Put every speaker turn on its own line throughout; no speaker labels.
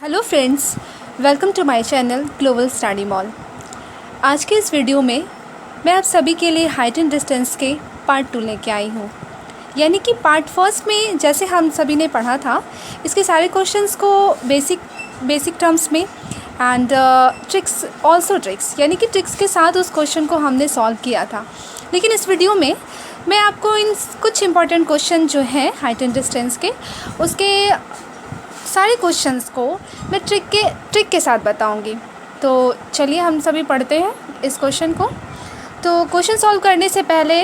Hello friends, welcome to my channel global study mall. आज के इस वीडियो में मैं आप सभी के लिए हाइट एंड डिस्टेंस के पार्ट 2 लेके आई हूँ। यानी कि पार्ट फर्स्ट में जैसे हम सभी ने पढ़ा था, इसके सारे क्वेश्चंस को बेसिक टर्म्स में एंड ट्रिक्स यानी कि ट्रिक्स के साथ उस क्वेश्चन को हमने सॉल्व किया था। लेकिन इस वीडियो में मैं आपको इन कुछ इंपॉर्टेंट क्वेश्चन जो हैं हाइट एंड डिस्टेंस के, उसके सारे क्वेश्चंस को मैं ट्रिक के साथ बताऊंगी। तो चलिए हम सभी पढ़ते हैं इस क्वेश्चन को। तो क्वेश्चन सॉल्व करने से पहले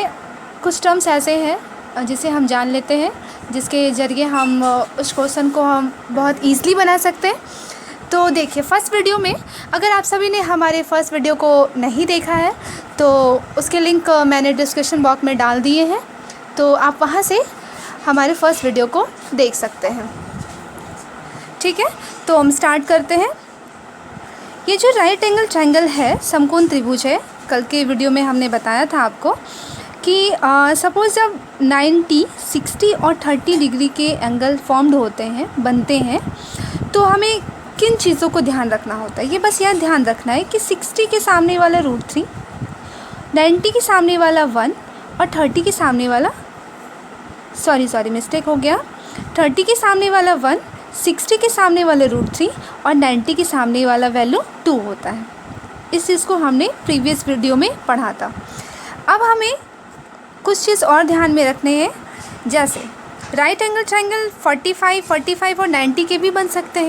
कुछ टर्म्स ऐसे हैं जिसे हम जान लेते हैं, जिसके ज़रिए हम उस क्वेश्चन को हम बहुत ईज़िली बना सकते हैं। तो देखिए, फर्स्ट वीडियो में अगर आप सभी ने हमारे फर्स्ट वीडियो को नहीं देखा है तो उसके लिंक मैंने डिस्क्रिप्शन बॉक्स में डाल दिए हैं, तो आप वहाँ से हमारे फर्स्ट वीडियो को देख सकते हैं। ठीक है, तो हम स्टार्ट करते हैं। ये जो राइट एंगल ट्रायंगल है, समकोण त्रिभुज है, कल के वीडियो में हमने बताया था आपको कि सपोज़ जब 90, 60 और 30 डिग्री के एंगल फॉर्म्ड होते हैं, बनते हैं, तो हमें किन चीज़ों को ध्यान रखना होता है। ये बस यह ध्यान रखना है कि 60 के सामने वाला √3, 90 के सामने वाला 1 और 30 के सामने वाला मिस्टेक हो गया, 30 के सामने वाला 1, 60 के सामने वाले √3 और 90 के सामने वाला वैल्यू 2 होता है। इस चीज़ को हमने प्रीवियस वीडियो में पढ़ा था। अब हमें कुछ चीज़ और ध्यान में रखने हैं, जैसे राइट एंगल ट्रायंगल 45 और 90 के भी बन सकते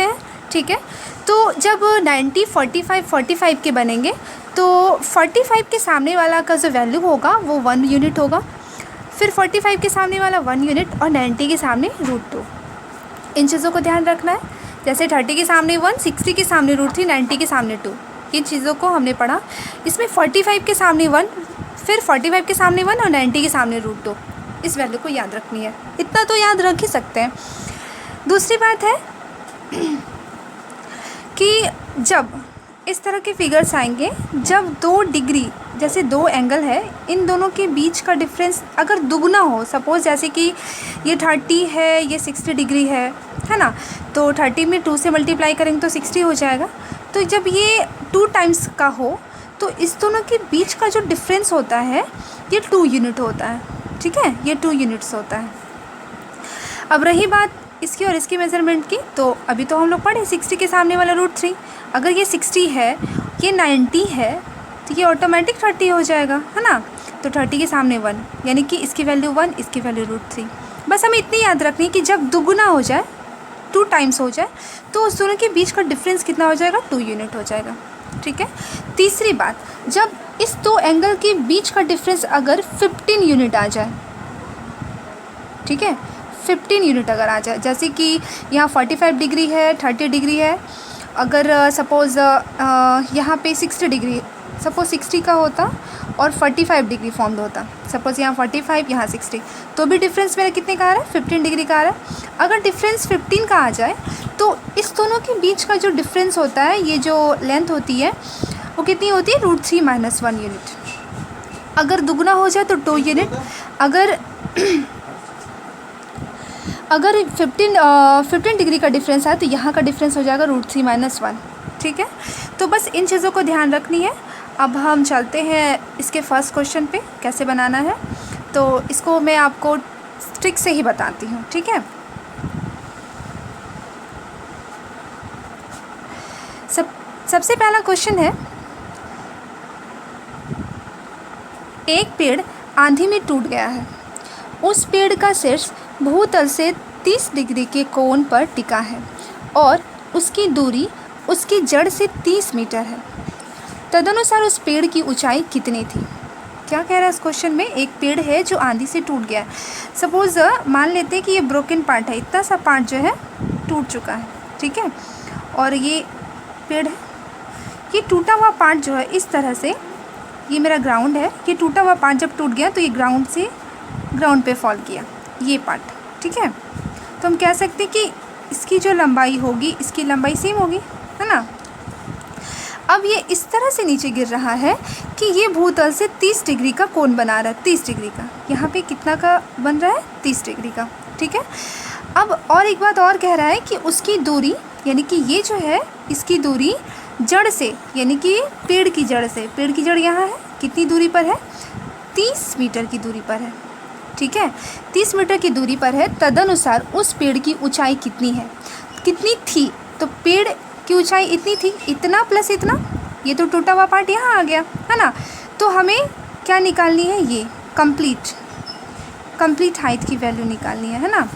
हैं। ठीक है, तो जब 90, 45 के बनेंगे तो 45 के सामने वाला का जो वैल्यू होगा वो 1 यूनिट होगा, फिर 45 के सामने वाला 1 यूनिट और 90 के सामने √2। इन चीज़ों को ध्यान रखना है। जैसे 30 के सामने 1, 60 के सामने √3, 90 के सामने 2, इन चीज़ों को हमने पढ़ा। इसमें 45 के सामने 1, फिर 45 के सामने 1 और 90 के सामने √2, इस वैल्यू को याद रखनी है। इतना तो याद रख ही सकते हैं। दूसरी बात है कि जब इस तरह के फिगर्स आएंगे, जब 2 डिग्री जैसे 2 एंगल है, इन दोनों के बीच का डिफरेंस अगर दुगना हो, सपोज़ जैसे कि ये 30 है, ये 60 डिग्री है ना, तो 30 में 2 से मल्टीप्लाई करेंगे तो 60 हो जाएगा। तो जब ये 2 टाइम्स का हो तो इस दोनों के बीच का जो डिफरेंस होता है ये 2 यूनिट होता है। ठीक है, ये 2 यूनिट्स होता है। अब रही बात इसकी और इसकी मेज़रमेंट की, तो अभी तो हम लोग पढ़े 60 के सामने वाला √3, अगर ये 60 है, ये 90 है, तो ये ऑटोमेटिक 30 हो जाएगा, है ना। तो 30 के सामने 1, यानी कि इसकी वैल्यू 1, इसकी वैल्यू √3। बस हमें इतनी याद रखनी है कि जब दुगुना हो जाए, 2 टाइम्स हो जाए, तो उस दोनों के बीच का डिफरेंस कितना हो जाएगा, 2 यूनिट हो जाएगा। ठीक है। तीसरी बात, जब इस 2 एंगल के बीच का डिफरेंस अगर 15 यूनिट आ जाए, ठीक है, 15 यूनिट अगर आ जाए, जैसे कि यहाँ 45 डिग्री है, 30 डिग्री है, अगर सपोज़ यहाँ पे 60 डिग्री, सपोज़ 60 का होता और 45 डिग्री फॉर्म्ड होता, सपोज़ यहाँ 45, यहाँ 60, तो भी डिफरेंस मेरा कितने का आ रहा है, 15 डिग्री का आ रहा है। अगर डिफरेंस 15 का आ जाए तो इस दोनों के बीच का जो डिफरेंस होता है, ये जो लेंथ होती है वो कितनी होती है, √3 - 1 यूनिट। अगर दुगना हो जाए तो 2 यूनिट, अगर 15 डिग्री का डिफरेंस है तो यहाँ का डिफरेंस हो जाएगा √3 - 1। ठीक है, तो बस इन चीज़ों को ध्यान रखनी है। अब हम चलते हैं इसके फर्स्ट क्वेश्चन पे, कैसे बनाना है। तो इसको मैं आपको ट्रिक से ही बताती हूँ। ठीक है, सबसे पहला क्वेश्चन है, एक पेड़ आंधी में टूट गया है। उस पेड़ का शीर्ष भूतल से 30 डिग्री के कोण पर टिका है और उसकी दूरी उसकी जड़ से 30 मीटर है। तदनुसार उस पेड़ की ऊंचाई कितनी थी। क्या कह रहा है इस क्वेश्चन में, एक पेड़ है जो आंधी से टूट गया है। सपोज़ मान लेते हैं कि ये ब्रोकन पार्ट है, इतना सा पार्ट जो है टूट चुका है। ठीक है, और ये पेड़ है, ये टूटा हुआ पार्ट जो है इस तरह से, ये मेरा ग्राउंड है, ये टूटा हुआ पार्ट जब टूट गया तो ये ग्राउंड पे फॉल किया, ये पार्ट। ठीक है, तो हम कह सकते हैं कि इसकी जो लंबाई होगी, इसकी लंबाई सेम होगी, है ना। अब ये इस तरह से नीचे गिर रहा है कि ये भूतल से 30 डिग्री का कोण बना रहा है, 30 डिग्री का। यहाँ पे कितना का बन रहा है, 30 डिग्री का। ठीक है, अब और एक बात और कह रहा है कि उसकी दूरी, यानी कि ये जो है इसकी दूरी जड़ से, यानी कि पेड़ की जड़ से, पेड़ की जड़ यहाँ है, कितनी दूरी पर है, 30 मीटर की दूरी पर है। ठीक है, 30 मीटर की दूरी पर है। तदनुसार उस पेड़ की ऊंचाई कितनी है, कितनी थी, तो पेड़ की ऊंचाई इतनी थी, इतना प्लस इतना, ये तो टूटा हुआ पार्ट यहाँ आ गया है ना। तो हमें क्या निकालनी है, ये कंप्लीट हाइट की वैल्यू निकालनी है ना।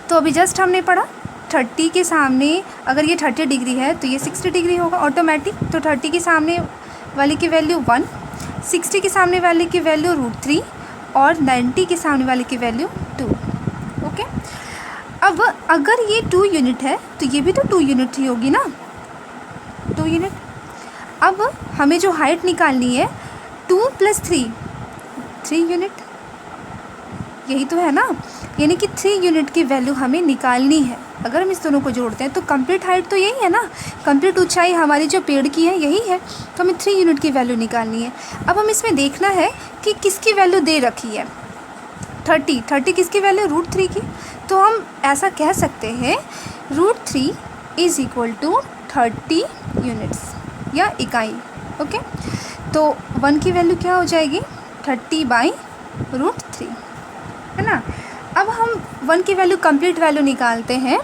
तो अभी जस्ट हमने पढ़ा 30 के सामने अगर ये 30 डिग्री है तो ये 60 डिग्री होगा ऑटोमेटिक। तो 30 के सामने वाले की वैल्यू 1, 60 के सामने वाले की वैल्यू √3 और 90 के सामने वाले की वैल्यू 2। ओके, अब अगर ये 2 यूनिट है तो ये भी तो 2 यूनिट ही होगी ना, 2 यूनिट। अब हमें जो हाइट निकालनी है 2 + 3 यूनिट, यही तो है ना, यानी कि 3 यूनिट की वैल्यू हमें निकालनी है। अगर हम इस दोनों को जोड़ते हैं तो कंप्लीट हाइट तो यही है ना, कंप्लीट ऊंचाई हमारी जो पेड़ की है यही है, तो हमें 3 यूनिट की वैल्यू निकालनी है। अब हम इसमें देखना है कि किसकी वैल्यू दे रखी है, 30 किसकी वैल्यू, √3 की। तो हम ऐसा कह सकते हैं √3 = 30 यूनिट्स या इकाई। ओके, तो 1 की वैल्यू क्या हो जाएगी, 30/√3, है ना। अब हम 1 की वैल्यू कंप्लीट वैल्यू निकालते हैं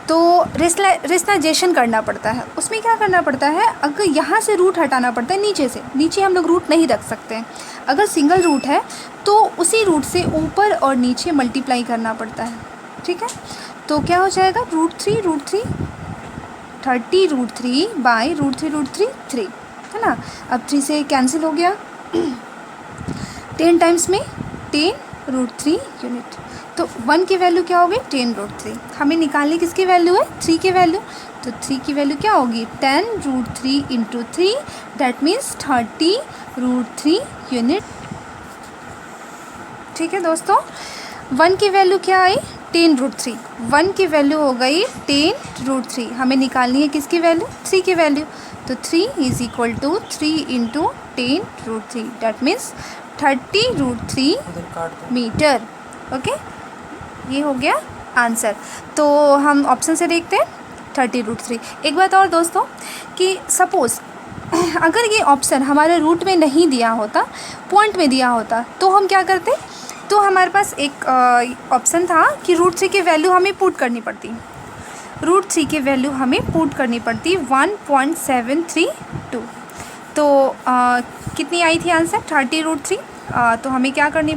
तो रेशनलाइजेशन करना पड़ता है। उसमें क्या करना पड़ता है, अगर यहाँ से रूट हटाना पड़ता है, नीचे से, नीचे हम लोग रूट नहीं रख सकते हैं। अगर सिंगल रूट है तो उसी रूट से ऊपर और नीचे मल्टीप्लाई करना पड़ता है। ठीक है, तो क्या हो जाएगा, √3 30 √3/√3 3, है ना। अब 3 से कैंसिल हो गया, 10 टाइम्स में 10 √3 यूनिट। तो 1 की वैल्यू क्या होगी, 10 √3। हमें निकालनी किसकी वैल्यू है, 3 की वैल्यू। तो 3 की वैल्यू क्या होगी, 10 √3 × 3, दैट मीन्स 30 √3 यूनिट। ठीक है दोस्तों, 1 की वैल्यू क्या आई, 10 √3। 1 की वैल्यू हो गई 10 √3। हमें निकालनी है किसकी वैल्यू, 3 की वैल्यू। तो 3 = 3 × 10 √3, दैट मीन्स 30 √3 मीटर। ओके, ये हो गया आंसर। तो हम ऑप्शन से देखते हैं 30 √3। एक बात और दोस्तों कि सपोज़ अगर ये ऑप्शन हमारे रूट में नहीं दिया होता, पॉइंट में दिया होता, तो हम क्या करते, तो हमारे पास एक ऑप्शन था कि √3 की वैल्यू हमें पुट करनी पड़ती, √3 की वैल्यू हमें पुट करनी पड़ती 1.732। तो कितनी आई थी आंसर, 30 √3। तो हमें क्या करनी,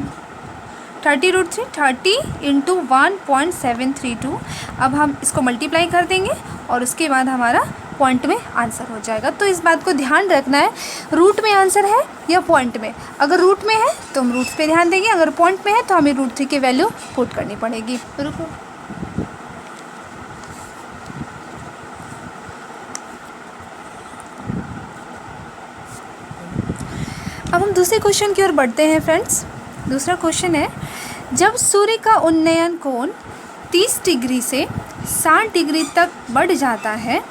30 √3, 30 × 1.732। अब हम इसको मल्टीप्लाई कर देंगे और उसके बाद हमारा पॉइंट में आंसर हो जाएगा। तो इस बात को ध्यान रखना है, रूट में आंसर है या पॉइंट में। अगर रूट में है तो हम रूट पे ध्यान देंगे, अगर पॉइंट में है तो हमें √3 की वैल्यू पुट करनी पड़ेगी। रुको, अब हम दूसरे क्वेश्चन की ओर बढ़ते हैं फ्रेंड्स। दूसरा क्वेश्चन है, जब सूर्य का उन्नयन कोण 30 डिग्री से 60 डिग्री तक बढ़ जाता है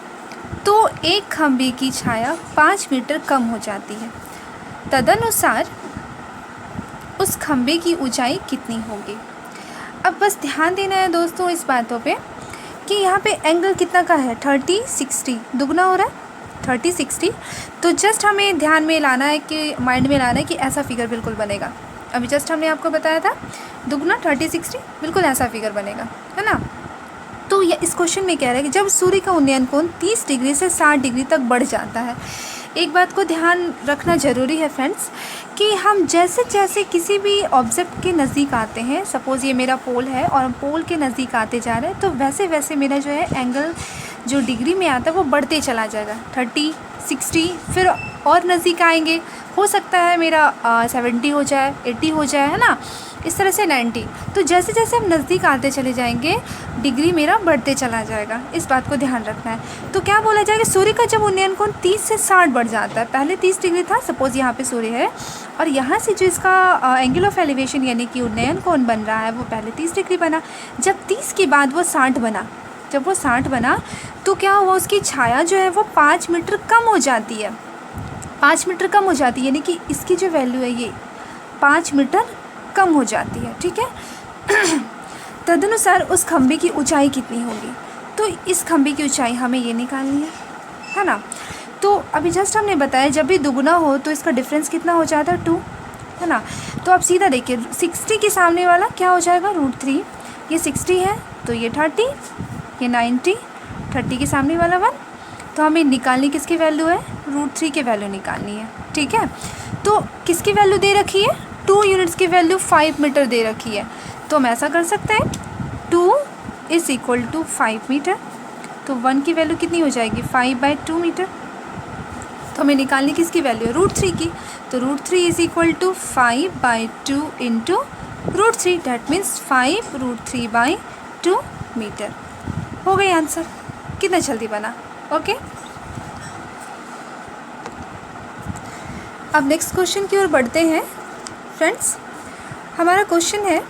तो एक खंभे की छाया 5 मीटर कम हो जाती है। तदनुसार उस खंभे की ऊंचाई कितनी होगी। अब बस ध्यान देना है दोस्तों इस बातों पे कि यहाँ पे एंगल कितना का है, 30 60 दुगना हो रहा है, 30 60। तो जस्ट हमें ध्यान में लाना है कि माइंड में लाना है कि ऐसा फिगर बिल्कुल बनेगा। अभी जस्ट हमने आपको बताया था दुगना 30 60, बिल्कुल ऐसा फिगर बनेगा, है ना। तो ये इस क्वेश्चन में कह रहा है कि जब सूर्य का उन्नयन कोण 30 डिग्री से 60 डिग्री तक बढ़ जाता है। एक बात को ध्यान रखना ज़रूरी है फ्रेंड्स कि हम जैसे जैसे किसी भी ऑब्जेक्ट के नज़दीक आते हैं, सपोज़ ये मेरा पोल है और हम पोल के नज़दीक आते जा रहे हैं, तो वैसे वैसे मेरा जो है एंगल जो डिग्री में आता है वो बढ़ते चला जाएगा, 30 60, फिर और नज़दीक आएंगे, हो सकता है मेरा 70 हो जाए, 80 हो जाए, है ना, इस तरह से 90। तो जैसे जैसे हम नज़दीक आते चले जाएंगे डिग्री मेरा बढ़ते चला जाएगा, इस बात को ध्यान रखना है। तो क्या बोला जाएगा, सूर्य का जब उन्नयन कोण 30 से 60 बढ़ जाता है, पहले 30 डिग्री था, सपोज़ यहाँ पे सूर्य है और यहाँ से जो इसका एंगल ऑफ एलिवेशन यानी कि उन्नयन कोण बन रहा है वो पहले 30 डिग्री बना, जब 30 के बाद वो 60 बना, जब वो 60 बना तो क्या हुआ, उसकी छाया जो है वो 5 मीटर कम हो जाती है, 5 मीटर कम हो जाती है, यानी कि इसकी जो वैल्यू है ये 5 मीटर कम हो जाती है। ठीक है तदनुसार उस खंभे की ऊंचाई कितनी होगी। तो इस खंभे की ऊंचाई हमें ये निकालनी है ना। तो अभी जस्ट हमने बताया जब भी दुगुना हो तो इसका डिफरेंस कितना हो जाता है 2, है ना। तो आप सीधा देखिए 60 के सामने वाला क्या हो जाएगा √3, ये 60 है तो ये 30, ये 90, 30 के सामने वाला 1, तो हमें निकालनी किसकी वैल्यू है, √3 की वैल्यू निकालनी है, ठीक है। तो किसकी वैल्यू दे रखी है, 2 यूनिट्स की वैल्यू 5 मीटर दे रखी है। तो हम ऐसा कर सकते हैं 2 = 5 मीटर, तो 1 की वैल्यू कितनी हो जाएगी 5/2 मीटर। तो हमें निकालनी किसकी वैल्यू है, √3 की। तो √3 = 5/2 × √3, डैट मीन्स 5√3/2 मीटर। हो गई आंसर, कितना जल्दी बना। ओके, अब नेक्स्ट क्वेश्चन की ओर बढ़ते हैं फ्रेंड्स। हमारा क्वेश्चन है,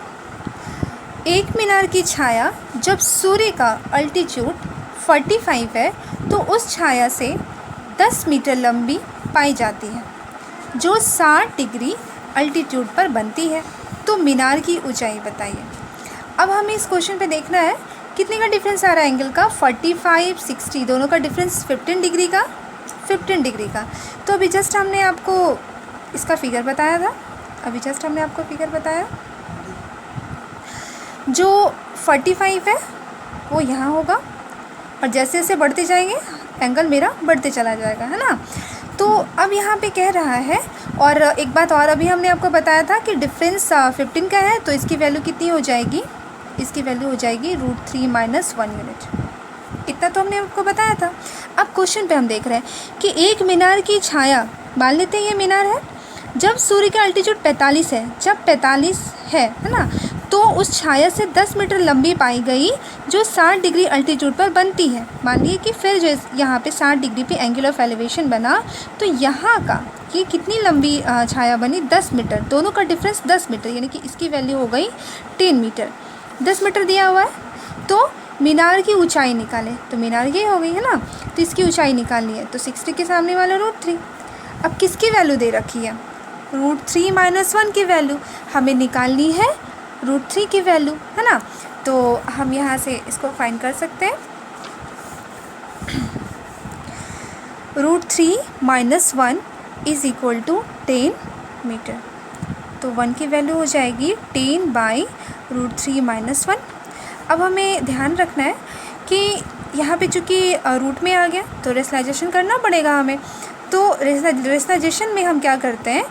एक मीनार की छाया जब सूर्य का अल्टीट्यूड 45 है तो उस छाया से 10 मीटर लंबी पाई जाती है जो 60 डिग्री अल्टीट्यूड पर बनती है, तो मीनार की ऊंचाई बताइए। अब हमें इस क्वेश्चन पे देखना है कितने का डिफरेंस आ रहा है एंगल का, 45, 60 दोनों का डिफरेंस 15 डिग्री का, 15 डिग्री का। तो अभी जस्ट हमने आपको इसका फिगर बताया था, जो 45 है वो यहाँ होगा और जैसे जैसे बढ़ते जाएंगे एंगल मेरा बढ़ते चला जाएगा, है ना। तो अब यहाँ पे कह रहा है, और एक बात और अभी हमने आपको बताया था कि डिफरेंस 15 का है तो इसकी वैल्यू कितनी हो जाएगी, इसकी वैल्यू हो जाएगी √3 - 1 यूनिट। इतना तो हमने आपको बताया था। अब क्वेश्चन पे हम देख रहे हैं कि एक मीनार की छाया, मान लेते हैं ये मीनार है, जब सूर्य का अल्टीट्यूड 45 है, जब 45 है ना, तो उस छाया से 10 मीटर लंबी पाई गई जो 60 डिग्री अल्टीट्यूड पर बनती है। मानिए कि फिर जो यहाँ पे 60 डिग्री पे एंगल ऑफ एलिवेशन बना, तो यहाँ का ये कितनी लंबी छाया बनी, 10 मीटर, दोनों का डिफरेंस 10 मीटर, यानी कि इसकी वैल्यू हो गई 10 मीटर। 10 मीटर दिया हुआ है तो मीनार की ऊंचाई निकालें, तो मीनार ये हो गई है ना, तो इसकी ऊंचाई निकालनी है, तो 60 के सामने वाला √3। अब किसकी वैल्यू दे रखी है, √3 - 1 की वैल्यू हमें निकालनी है, √3 की वैल्यू, है ना। तो हम यहाँ से इसको फाइंड कर सकते हैं, √3 - 1 = 10 मीटर। तो 1 की वैल्यू हो जाएगी 10/√3 - 1। अब हमें ध्यान रखना है कि यहाँ पे चूँकि रूट में आ गया तो रेशनलाइजेशन करना पड़ेगा हमें। तो रेशनलाइजेशन में हम क्या करते हैं,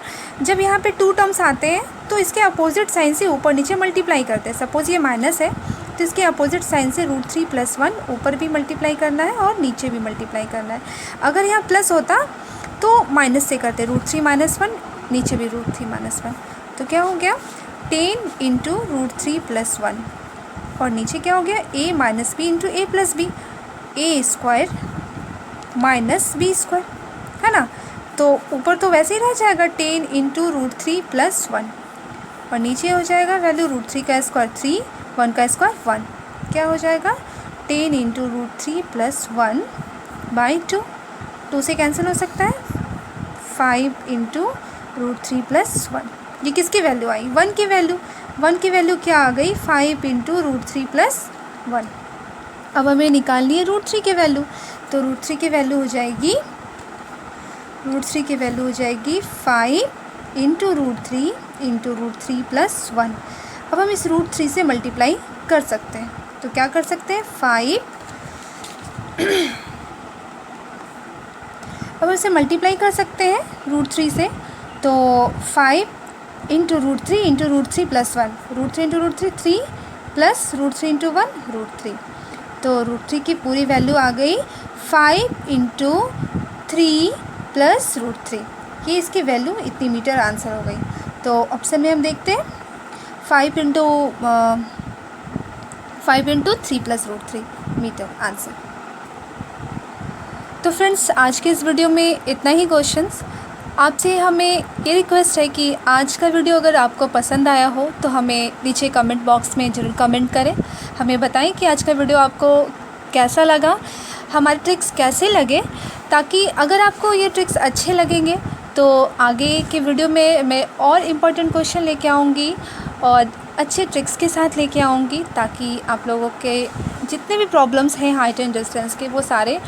जब यहाँ पे 2 टर्म्स आते हैं तो इसके अपोजिट साइन से ऊपर नीचे मल्टीप्लाई करते हैं। सपोज़ ये माइनस है तो इसके अपोजिट साइन से √3 + 1 ऊपर भी मल्टीप्लाई करना है और नीचे भी मल्टीप्लाई करना है। अगर यहाँ प्लस होता तो माइनस से करते, √3 - 1, नीचे भी √3 - 1, तो क्या हो गया 10 × √3 + 1, और नीचे क्या हो गया a - b × a + b, a² - b², है ना। तो ऊपर तो वैसे ही रह जाएगा 10 × √3 + 1, और नीचे हो जाएगा वैल्यू √3 का स्क्वायर 3, 1 का स्क्वायर 1, क्या हो जाएगा 10 × √3 + 1/2, 2 से कैंसिल हो सकता है, 5 × √3 + 1। ये किसकी वैल्यू आई, 1 की वैल्यू। 1 की वैल्यू क्या आ गई 5 × √3 + 1। अब हमें निकालनी है √3 की वैल्यू, तो √3 की वैल्यू हो जाएगी 5 × √3 × √3 + 1। अब हम इस √3 से मल्टीप्लाई कर सकते हैं, तो क्या कर सकते हैं 5 अब इसे मल्टीप्लाई कर सकते हैं √3 से, तो 5 × √3 × √3 + 1, √3 × √3 3 प्लस √3 × 1 √3, तो √3 की पूरी वैल्यू आ गई 5 × 3 + √3, ये इसकी वैल्यू इतनी मीटर आंसर हो गई। तो ऑप्शन में हम देखते हैं 5 × 3 + √3 मीटर आंसर। तो फ्रेंड्स आज के इस वीडियो में इतना ही क्वेश्चंस। आपसे हमें ये रिक्वेस्ट है कि आज का वीडियो अगर आपको पसंद आया हो तो हमें नीचे कमेंट बॉक्स में ज़रूर कमेंट करें, हमें बताएं कि आज का वीडियो आपको कैसा लगा, हमारे ट्रिक्स कैसे लगे, ताकि अगर आपको ये ट्रिक्स अच्छे लगेंगे तो आगे के वीडियो में मैं और इम्पोर्टेंट क्वेश्चन लेके आऊँगी और अच्छे ट्रिक्स के साथ लेके आऊँगी, ताकि आप लोगों के जितने भी प्रॉब्लम्स हैं हाइट एंड डिस्टेंस के, वो सारे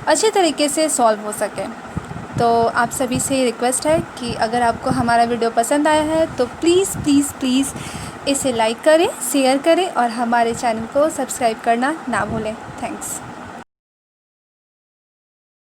अच्छे तरीके से सॉल्व हो सकें। तो आप सभी से रिक्वेस्ट है कि अगर आपको हमारा वीडियो पसंद आया है तो प्लीज़ प्लीज़ प्लीज़ इसे लाइक करें, शेयर करें और हमारे चैनल को सब्सक्राइब करना ना भूलें। थैंक्स।